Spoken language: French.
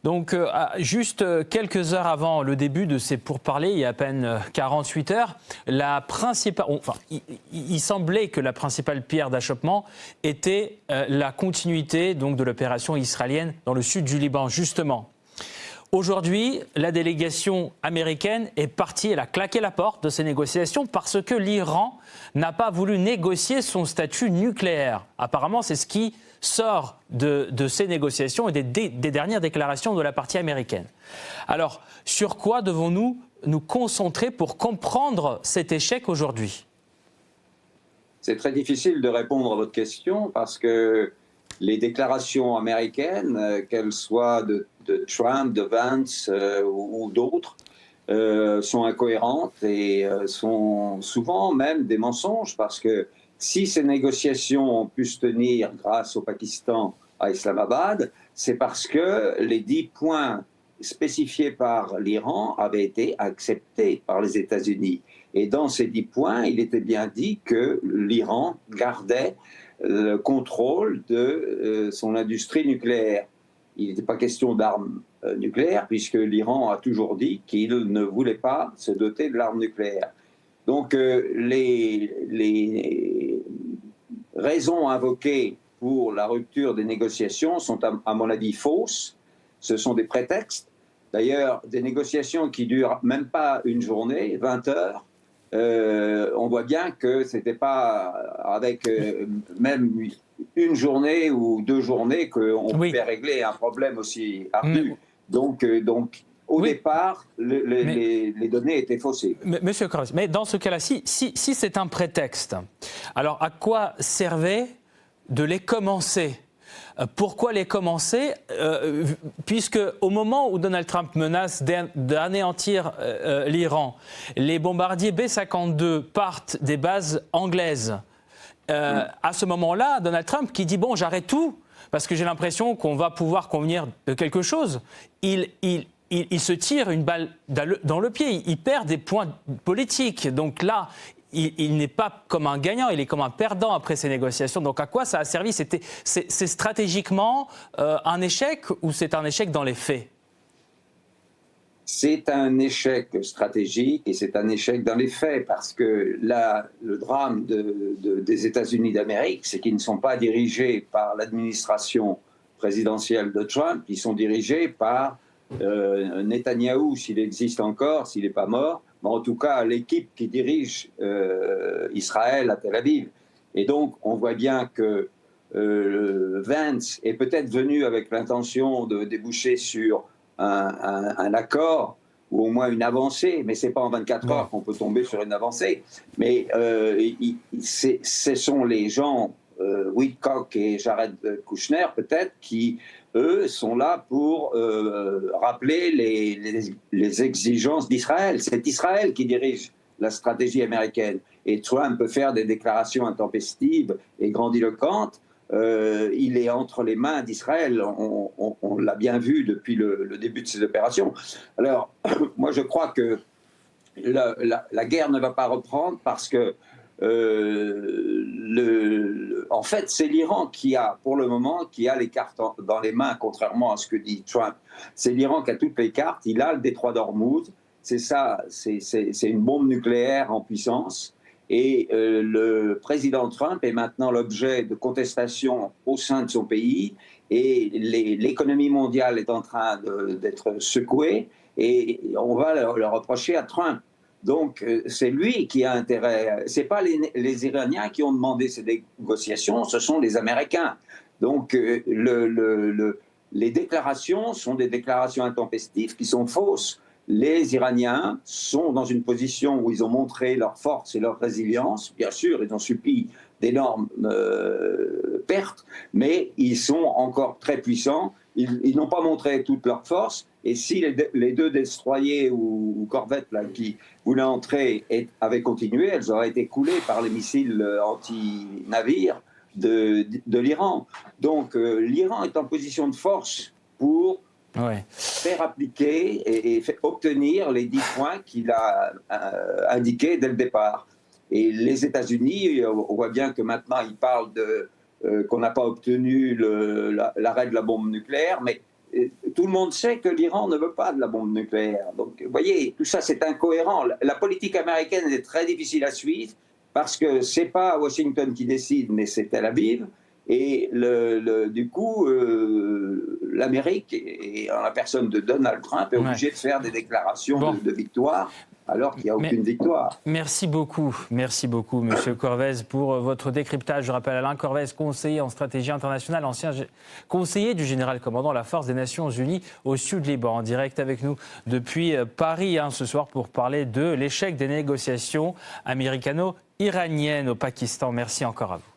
Donc, juste quelques heures avant le début de ces pourparlers, il y a à peine 48 heures, il semblait que la principale pierre d'achoppement était la continuité donc, de l'opération israélienne dans le sud du Liban, justement. Aujourd'hui, la délégation américaine est partie, elle a claqué la porte de ces négociations parce que l'Iran n'a pas voulu négocier son statut nucléaire. Apparemment, c'est ce qui sort de ces négociations et des dernières déclarations de la partie américaine. Alors, sur quoi devons-nous nous concentrer pour comprendre cet échec aujourd'hui ? C'est très difficile de répondre à votre question parce que les déclarations américaines, qu'elles soient de Trump, de Vance ou d'autres, sont incohérentes et sont souvent même des mensonges parce que si ces négociations ont pu se tenir grâce au Pakistan à Islamabad, c'est parce que les 10 points spécifiés par l'Iran avaient été acceptés par les États-Unis. Et dans ces 10 points, il était bien dit que l'Iran gardait le contrôle de son industrie nucléaire. Il n'était pas question d'armes nucléaires, puisque l'Iran a toujours dit qu'il ne voulait pas se doter de l'arme nucléaire. Donc les raisons invoquées pour la rupture des négociations sont, à mon avis, fausses. Ce sont des prétextes. D'ailleurs, des négociations qui durent même pas une journée, 20 heures, on voit bien que ce n'était pas avec même une journée ou 2 journées qu'on pouvait régler un problème aussi ardu. Donc au départ, les données étaient faussées. Monsieur Krauss, mais dans ce cas-là, si c'est un prétexte, alors à quoi servait de les commencer ? Pourquoi les commencer puisque au moment où Donald Trump menace d'anéantir l'Iran, les bombardiers B-52 partent des bases anglaises. À ce moment-là, Donald Trump qui dit « bon, j'arrête tout, parce que j'ai l'impression qu'on va pouvoir convenir de quelque chose », il se tire une balle dans le pied, il perd des points politiques. Donc là, il n'est pas comme un gagnant, il est comme un perdant après ces négociations. Donc à quoi ça a servi ? C'est stratégiquement un échec ou c'est un échec dans les faits ? C'est un échec stratégique et c'est un échec dans les faits parce que là, le drame des États-Unis d'Amérique, c'est qu'ils ne sont pas dirigés par l'administration présidentielle de Trump, ils sont dirigés par Netanyahou, s'il existe encore, s'il n'est pas mort, mais en tout cas l'équipe qui dirige Israël à Tel Aviv. Et donc on voit bien que Vance est peut-être venu avec l'intention de déboucher sur un accord ou au moins une avancée, mais ce n'est pas en 24 heures qu'on peut tomber sur une avancée. Mais ce sont les gens, Whitcock et Jared Kushner peut-être, qui, eux, sont là pour rappeler les exigences d'Israël. C'est Israël qui dirige la stratégie américaine. Et Trump peut faire des déclarations intempestives et grandiloquentes. Il est entre les mains d'Israël. On l'a bien vu depuis le début de ces opérations. Alors, moi, je crois que la guerre ne va pas reprendre parce que, en fait, c'est l'Iran qui a, pour le moment, qui a les cartes dans les mains, contrairement à ce que dit Trump. C'est l'Iran qui a toutes les cartes. Il a le détroit d'Ormuz. C'est ça, c'est une bombe nucléaire en puissance. Et le président Trump est maintenant l'objet de contestations au sein de son pays et l'économie mondiale est en train d'être secouée et on va le reprocher à Trump. Donc c'est lui qui a intérêt, ce n'est pas les Iraniens qui ont demandé ces négociations, ce sont les Américains. Donc les déclarations sont des déclarations intempestives qui sont fausses. Les Iraniens sont dans une position où ils ont montré leur force et leur résilience. Bien sûr, ils ont subi d'énormes pertes, mais ils sont encore très puissants. Ils n'ont pas montré toute leur force. Et si les 2 destroyers ou corvettes là, qui voulaient entrer avaient continué, elles auraient été coulées par les missiles anti-navires de l'Iran. Donc l'Iran est en position de force pour faire appliquer et obtenir les 10 points qu'il a indiqués dès le départ. Et les États-Unis, on voit bien que maintenant ils parlent qu'on n'a pas obtenu l'arrêt de la bombe nucléaire, mais tout le monde sait que l'Iran ne veut pas de la bombe nucléaire. Donc, vous voyez, tout ça, c'est incohérent. La politique américaine est très difficile à suivre parce que ce n'est pas Washington qui décide, mais c'est Tel Aviv. Et du coup, l'Amérique, et en la personne de Donald Trump, est obligée de faire des déclarations de victoire, alors qu'il n'y a aucune victoire. Merci beaucoup, Monsieur Corvès, pour votre décryptage. Je rappelle Alain Corvès, conseiller en stratégie internationale, ancien conseiller du général commandant la force des Nations Unies au Sud-Liban, en direct avec nous depuis Paris ce soir pour parler de l'échec des négociations américano-iraniennes au Pakistan. Merci encore à vous.